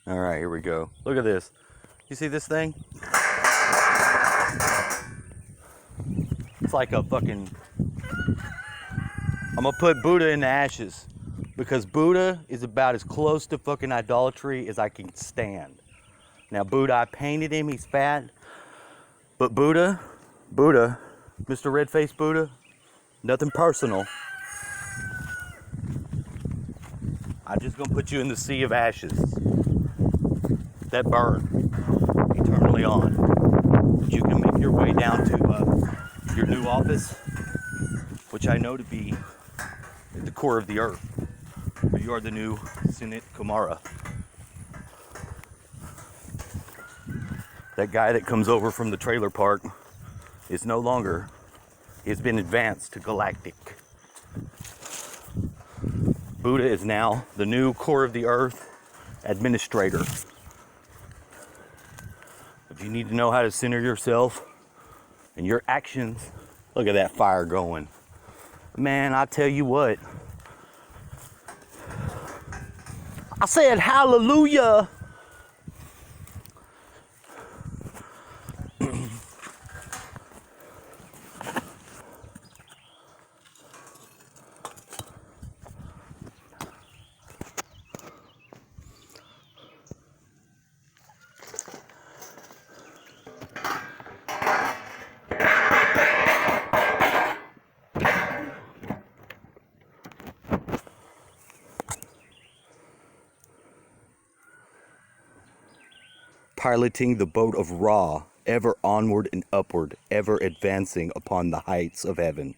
All right, here we go. Look at this. You see this thing? It's like a fucking... I'm gonna put Buddha in the ashes because Buddha is about as close to fucking idolatry as I can stand. Now Buddha, I painted him, he's fat. But Buddha, Mr. Red-Faced Buddha, nothing personal. I'm just gonna put you in the sea of ashes that burn eternally on. But you can make your way down to your new office, which I know to be at the core of the earth. But you are the new Sinit Kumara. That guy that comes over from the trailer park is no longer, he has been advanced to galactic. Buddha is now the new core of the earth administrator. If you need to know how to center yourself and your actions, look at that fire going. Man, I tell you what. I said hallelujah. Piloting the boat of Ra, ever onward and upward, ever advancing upon the heights of heaven.